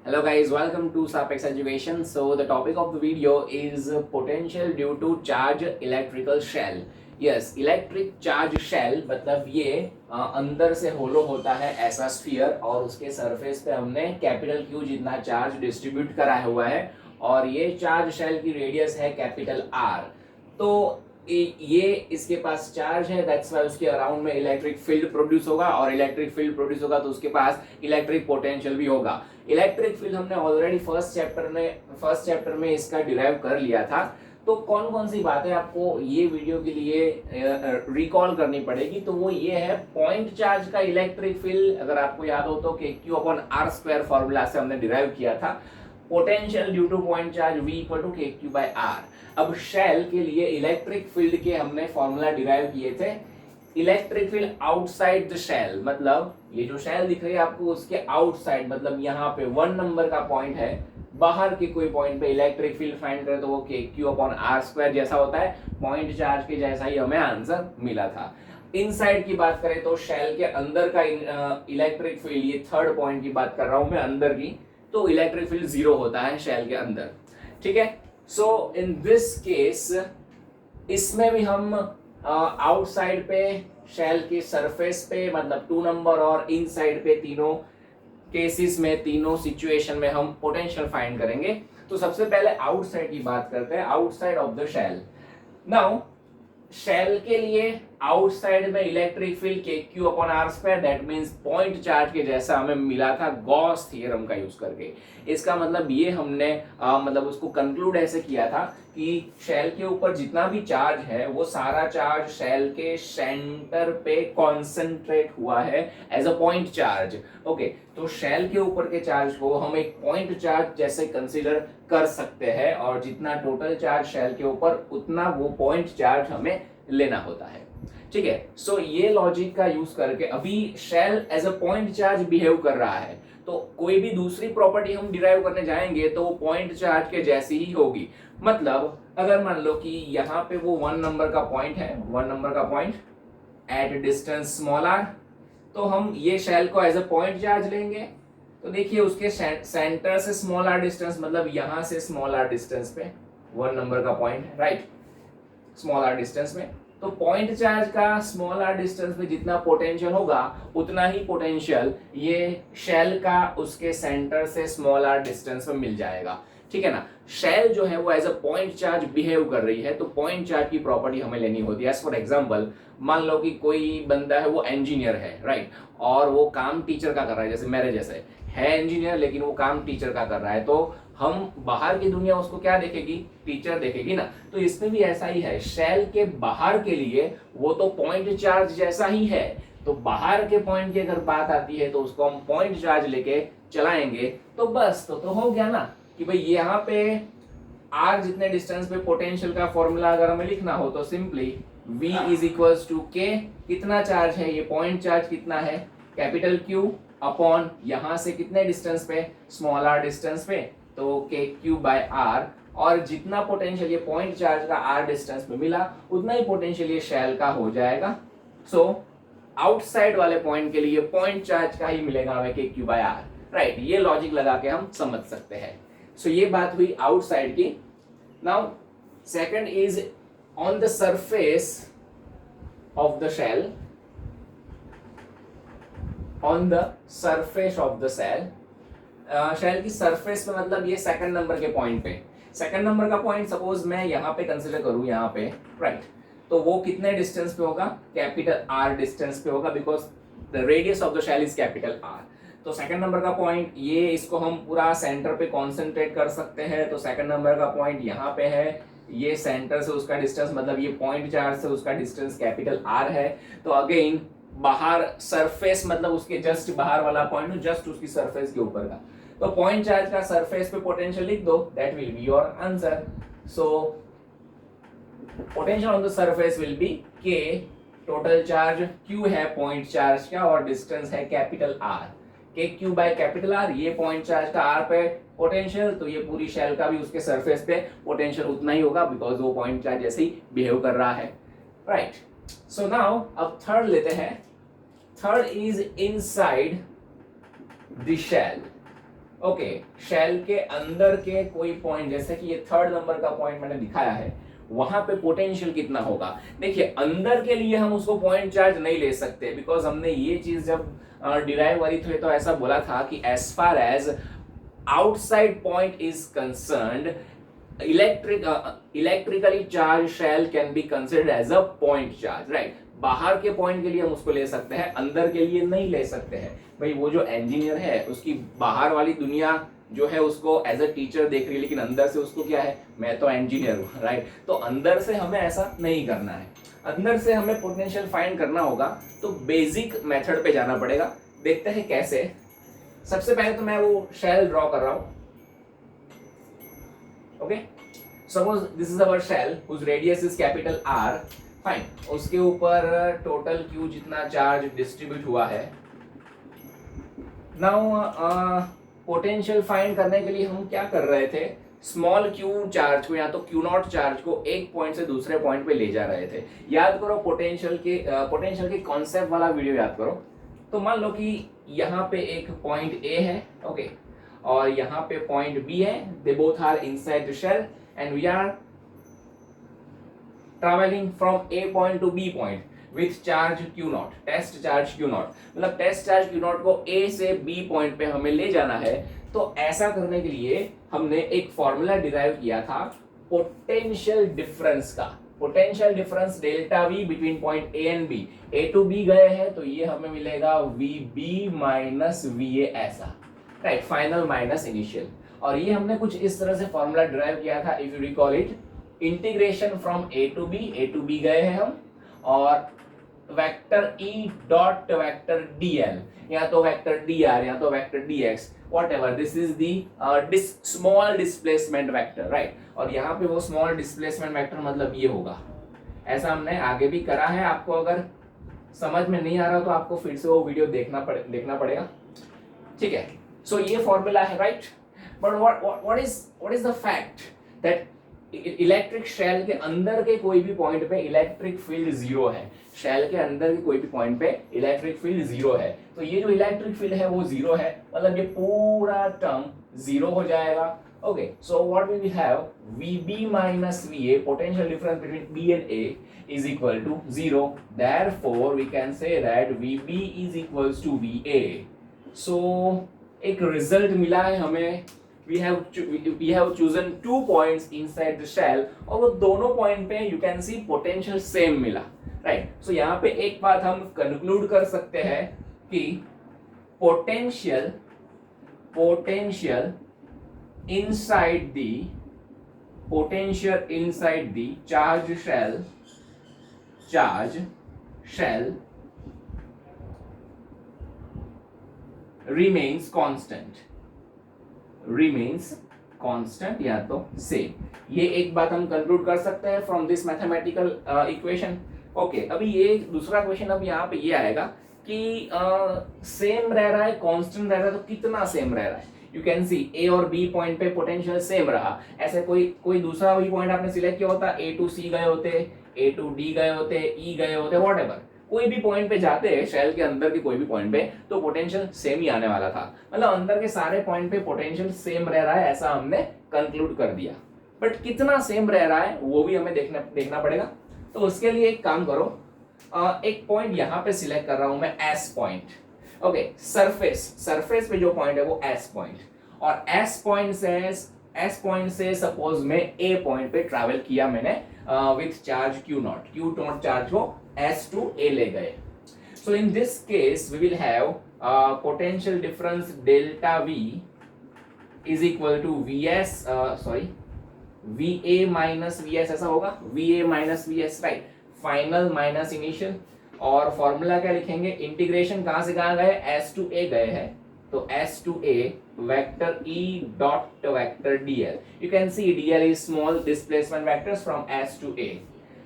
Hello guys, welcome to Sapex Education. So the topic of the video is potential due to charge electrical shell. Yes, electric charge shell मतलब ये अंदर से होलो होता है ऐसा sphere और उसके सरफेस पे हमने कैपिटल क्यू जितना चार्ज डिस्ट्रीब्यूट कराया हुआ है और ये चार्ज शेल की रेडियस है कैपिटल आर। तो ये इसके पास चार्ज है, दैट्स वाई उसके अराउंड में इलेक्ट्रिक फील्ड प्रोड्यूस होगा और इलेक्ट्रिक फील्ड प्रोड्यूस होगा तो उसके पास इलेक्ट्रिक पोटेंशियल भी होगा। इलेक्ट्रिक फील्ड हमने ऑलरेडी फर्स्ट चैप्टर में इसका डिराइव कर लिया था। तो कौन कौन सी बातें आपको ये वीडियो के लिए रिकॉल करनी पड़ेगी, तो वो ये है पॉइंट चार्ज का इलेक्ट्रिक फील्ड। अगर आपको याद हो तो K Q upon R square formula से हमने डिराइव किया था। Potential due to point charge V equal to K Q by R. अब शेल के लिए इलेक्ट्रिक फील्ड के हमने फॉर्मूला डिराइव किए थे। Electric field outside the shell मतलब ये जो शेल दिख रही है आपको उसके आउटसाइड मतलब यहाँ पे 1 नंबर का पॉइंट है, बाहर के कोई पॉइंट पे इलेक्ट्रिक फील्ड फाइंड करें तो वो के क्यू अपॉन आर स्क्वायर जैसा होता है, पॉइंट चार्ज के जैसा ही हमें आंसर मिला था। इनसाइड की बात करें तो शेल के अंदर का इलेक्ट्रिक फील्ड, ये थर्ड पॉइंट की बात कर रहा हूं मैं अंदर की, तो इलेक्ट्रिक फील्ड 0 होता है शेल के अंदर। ठीक है, सो इन दिस केस इसमें भी हम आउटसाइड पे शेल के सरफेस पे मतलब 2 नंबर और इनसाइड पे तीनों केसेस में तीनों सिचुएशन में हम पोटेंशियल फाइंड करेंगे। तो सबसे पहले आउटसाइड की बात करते हैं, outside of the shell. Now shell के लिए आउटसाइड में electric field K Q upon R square, that means point charge के जैसा हमें मिला था गॉस थ्योरम का यूज करके। इसका मतलब ये हमने मतलब उसको कंक्लूड ऐसे किया था कि शेल के ऊपर जितना भी चार्ज है वो सारा चार्ज शेल के सेंटर पे कॉन्सेंट्रेट हुआ है as a point charge. Okay, तो शेल के ऊपर के चार्ज को हम एक पॉइंट चार्ज जैसे कंसीडर कर सकते हैं और जितना टोटल चार्ज शेल के ऊपर उतना वो पॉइंट चार्ज हमें लेना होता है। ठीक है, सो ये लॉजिक का यूज करके अभी shell as a point charge behave कर रहा है, तो कोई भी दूसरी प्रॉपर्टी हम डिराइव करने जाएंगे तो वो पॉइंट चार्ज के जैसी ही होगी। मतलब अगर मान लो कि यहाँ पे वो 1 नंबर का पॉइंट है, 1 नंबर का point at distance small R, तो हम ये शेल को एज अ पॉइंट चार्ज लेंगे। तो देखिए उसके सेंटर से स्मॉल आर डिस्टेंस मतलब यहां से स्मॉल आर डिस्टेंस पे 1 नंबर का पॉइंट है, राइट, स्मॉल आर डिस्टेंस में। तो पॉइंट चार्ज का स्मॉल आर डिस्टेंस में जितना पोटेंशियल होगा उतना ही पोटेंशियल ये शेल का उसके सेंटर से स्मॉल आर डिस्टेंस में मिल जाएगा। ठीक है ना, शेल जो है वो as a point charge behave कर रही है, तो पॉइंट चार्ज की प्रॉपर्टी हमें लेनी होती है। एज फॉर एग्जांपल मान लो कि कोई बंदा है वो इंजीनियर है, राइट, और वो काम टीचर का कर रहा है, जैसे मेरे जैसे है इंजीनियर लेकिन वो काम टीचर का कर रहा है, तो हम बाहर की दुनिया उसको क्या देखेगी, टीचर देखेगी ना। तो इसमें भी ऐसा ही है, शेल के बाहर के लिए वो तो पॉइंट चार्ज जैसा ही है, तो बाहर के पॉइंट की अगर बात आती है तो उसको हम पॉइंट चार्ज लेके चलाएंगे तो बस तो हो गया ना कि भाई यहाँ पे आर जितने डिस्टेंस पे पोटेंशियल का फॉर्मूला अगर हमें लिखना हो तो simply V is equals to K, कितना चार्ज है ये पॉइंट चार्ज कितना है कैपिटल Q अपॉन यहाँ से कितने डिस्टेंस पे स्मॉल आर डिस्टेंस पे, तो के क्यू बाय आर, और जितना पोटेंशियल ये पॉइंट चार्ज का आर डिस्टेंस पे मिला उतना ही पोटेंशियल ये शेल का हो जाएगा। सो आउटसाइड वाले पॉइंट के लिए पॉइंट चार्ज का ही मिलेगा हमें के क्यू बाय आर, राइट। ये लॉजिक लगा के हम समझ सकते हैं। सो ये बात हुई आउटसाइड की। Now second is on the surface of the shell, on the surface of the shell, shell की सरफेस पे मतलब ये सेकंड नंबर के पॉइंट पे, सेकंड नंबर का पॉइंट सपोज मैं यहाँ पे कंसिडर करूँ यहाँ पे, राइट, तो वो कितने डिस्टेंस पे होगा, कैपिटल आर डिस्टेंस पे होगा, because the radius of the shell is capital R. तो सेकंड नंबर का पॉइंट ये, इसको हम पूरा सेंटर पे कॉन्सेंट्रेट कर सकते हैं, तो सेकंड नंबर का पॉइंट यहाँ पे है, ये सेंटर से उसका डिस्टेंस मतलब ये पॉइंट चार्ज से उसका डिस्टेंस कैपिटल आर है। तो अगेन बाहर सरफेस मतलब उसके जस्ट बाहर वाला पॉइंट, जस्ट उसकी सरफेस के ऊपर का, तो पॉइंट चार्ज का सरफेस पे पोटेंशियल लिख दो, that will be your answer. So potential on the surface will be के, टोटल चार्ज Q है पॉइंट चार्ज का और डिस्टेंस है कैपिटल आर, के क्यू बाय कैपिटल आर, ये पॉइंट चार्ज का आर पे पोटेंशियल, तो ये पूरी शेल का भी उसके सरफेस पे पोटेंशियल उतना ही होगा बिकॉज वो पॉइंट चार्ज जैसे ही बिहेव कर रहा है, राइट। सो नाउ अब थर्ड लेते हैं, third is inside the shell. Okay, shell के अंदर के कोई पॉइंट, जैसे कि ये 3rd नंबर का पॉइंट मैंने दिखाया है, वहां पे पोटेंशियल कितना होगा। देखिए अंदर के लिए हम उसको पॉइंट चार्ज नहीं ले सकते, बिकॉज हमने ये चीज जब डिराइव वाली थे तो ऐसा बोला था कि as far as outside point is concerned, electrically charge shell can be considered as a point charge, right. बाहर के पॉइंट के लिए हम उसको ले सकते हैं, अंदर के लिए नहीं ले सकते हैं। भाई वो जो इंजीनियर है उसकी बाहर वाली दुनिया जो है उसको एज अ टीचर देख रही है, लेकिन अंदर से उसको क्या है, मैं तो इंजीनियर हूँ, राइट। तो अंदर से हमें ऐसा नहीं करना है, अंदर से हमें पोटेंशियल फाइंड करना होगा, तो बेसिक मेथड पे जाना पड़ेगा। देखते हैं कैसे। सबसे पहले तो मैं वो शेल ड्रॉ कर रहा हूं। Okay, suppose this is our shell whose radius is capital R, fine. उसके ऊपर टोटल क्यू जितना चार्ज डिस्ट्रीब्यूट हुआ है। नाउ पोटेंशियल फाइंड करने के लिए हम क्या कर रहे थे, स्मॉल क्यू चार्ज को या तो क्यू नॉट चार्ज को एक पॉइंट से दूसरे पॉइंट पे ले जा रहे थे। याद करो पोटेंशियल के कॉन्सेप्ट वाला वीडियो याद करो। तो मान लो कि यहाँ पे एक पॉइंट ए है, ओके, और यहाँ पे पॉइंट बी है, they both are inside the shell and we are travelling from A point to B point with charge Q naught, test charge Q naught, मतलब टेस्ट चार्ज क्यू नॉट को A से B point पे हमें ले जाना है। तो ऐसा करने के लिए हमने एक फॉर्मूला डिराइव किया था पोटेंशियल डिफरेंस का। Potential difference delta V between point A and B, A to B गए हैं तो ये हमें मिलेगा V B minus V A, ऐसा, राइट, फाइनल माइनस इनिशियल। और ये हमने कुछ इस तरह से फॉर्मूला डिराइव किया था, if you recall it, integration from A to B गए हैं हम, और vector E dot vector D L, या तो वेक्टर डी आर या तो vector D X, whatever, this is the small displacement vector, right. और यहाँ पे वो स्मॉल डिस्प्लेसमेंट वेक्टर मतलब ये होगा। ऐसा हमने आगे भी करा है, आपको अगर समझ में नहीं आ रहा तो आपको फिर से वो वीडियो देखना पड़ेगा, ठीक है। सो ये फॉर्मूला है, right. But what is the fact that electric shell के अंदर के कोई भी पॉइंट पे इलेक्ट्रिक फील्ड जीरो है। शेल के अंदर के कोई भी पॉइंट पे इलेक्ट्रिक फील्ड जीरो है, तो ये जो इलेक्ट्रिक फील्ड है वो जीरो है, मतलब ये पूरा टर्म जीरो हो जाएगा। Okay, so what we will have, VB minus VA, potential difference between B and A is equal to 0. Therefore we can say that VB is equals to VA. So एक result मिला है हमें, we have chosen 2 points inside the shell, और वो दोनों point पे you can see potential same मिला, right. सो यहाँ पे एक बात हम कंक्लूड कर सकते हैं कि potential inside the charge shell remains constant या तो सेम। ये एक बात हम कंक्लूड कर सकते हैं from this mathematical equation. Okay, अभी ये दूसरा क्वेश्चन अब यहाँ पे ये आएगा कि सेम रह रहा है, कांस्टेंट रह रहा है, तो कितना सेम रह रहा है। यू कैन सी ए और बी पॉइंट पे पोटेंशियल सेम रहा, ऐसे कोई दूसरा भी पॉइंट आपने सिलेक्ट किया होता, ए टू सी गए होते, ए टू डी गए होते, ई गए होते, व्हाटएवर, कोई भी पॉइंट पे जाते शेल के अंदर के कोई भी पॉइंट पे, तो पोटेंशियल सेम ही आने वाला था। मतलब अंदर के सारे पॉइंट पे पोटेंशियल सेम रह रहा है, ऐसा हमने कंक्लूड कर दिया। बट कितना सेम रह रहा है वो भी हमें देखना पड़ेगा। तो उसके लिए एक काम करो, एक पॉइंट यहाँ पे सिलेक्ट कर रहा हूं मैं, एस पॉइंट। ओके, सरफेस पे जो पॉइंट है वो एस पॉइंट, और एस पॉइंट से सपोज में ए पॉइंट पे ट्रैवल किया मैंने with charge Q not charge को एस टू ए ले गए। So in this case we will have potential difference delta V is equal to VA minus VS, ऐसा होगा, VA minus VS, right, final minus initial. और formula क्या लिखेंगे, integration कहां से कहां गए, S to A गए हैं, तो S to A vector E dot vector DL, you can see DL is small displacement vectors from S to A,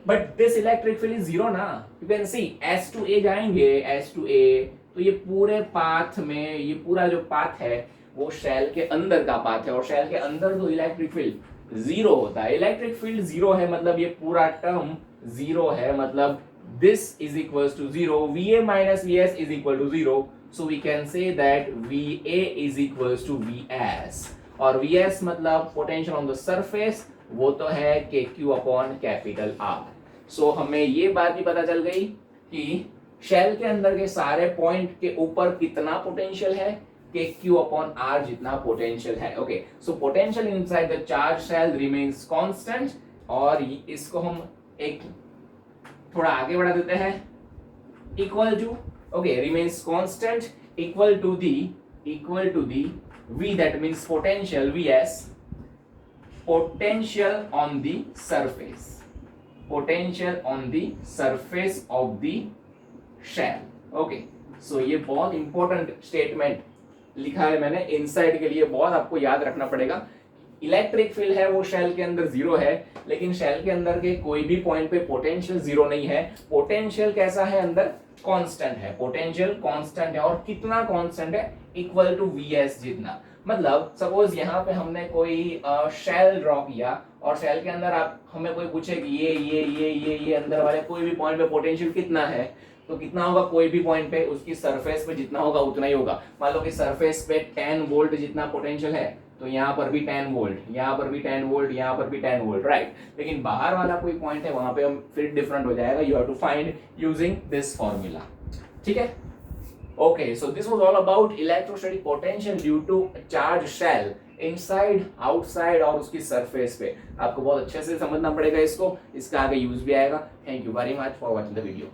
but this electric field is zero ना, you can see S to A जाएंगे, S to A, तो ये पूरे path में, ये पूरा जो path है वो शेल के अंदर का पाथ है, और शेल के अंदर तो इलेक्ट्रिक फील्ड जीरो होता है। इलेक्ट्रिक फील्ड जीरो है मतलब ये पूरा टर्म जीरो है, मतलब this is equal to zero, VA minus VS is equal to zero, so we can say that VA is equals to VS, और VS मतलब पोटेंशियल ऑन द सरफेस, वो तो है KQ upon capital R। So हमें ये बात भी पता चल गई कि शेल के अंदर के सारे पॉइंट के ऊपर कितना पोटेंशियल है, KQ अपॉन R जितना पोटेंशियल है। Okay, so potential inside the charge shell remains constant, और इसको हम एक थोड़ा आगे बढ़ा देते हैं, equal to, okay, remains constant equal to the V, that means potential VS, potential on the surface, potential on the surface of the shell। Okay, so ये बहुत इंपॉर्टेंट स्टेटमेंट लिखा है मैंने इनसाइड के लिए, बहुत आपको याद रखना पड़ेगा। इलेक्ट्रिक फील्ड है वो शेल के अंदर जीरो है, लेकिन शेल के अंदर के कोई भी पॉइंट पे पोटेंशियल जीरो नहीं है। पोटेंशियल कैसा है, अंदर कांस्टेंट है, पोटेंशियल कांस्टेंट है, और कितना कांस्टेंट है, इक्वल टू VS जितना। मतलब सपोज यहाँ पे हमने कोई शेल ड्रॉ किया, और शेल के अंदर आप हमें कोई पूछे कि ये अंदर वाले कोई भी पॉइंट पे पोटेंशियल कितना है, तो कितना होगा, कोई भी पॉइंट पे उसकी सरफेस पे जितना होगा उतना ही होगा। मान लो कि सरफेस पे 10 वोल्ट जितना पोटेंशियल है, तो यहाँ पर भी 10 वोल्ट, यहाँ पर भी 10 वोल्ट, यहाँ पर भी 10 वोल्ट, राइट। लेकिन बाहर वाला कोई पॉइंट है, वहां पे हम फिर डिफरेंट हो जाएगा। You have to find using this formula, ठीक है। Okay, so this was all about electrostatic potential due to charge shell inside, outside और उसकी सरफेस पे। आपको बहुत अच्छे से समझना पड़ेगा इसको, इसका आगे यूज भी आएगा। Thank you very much for watching the video.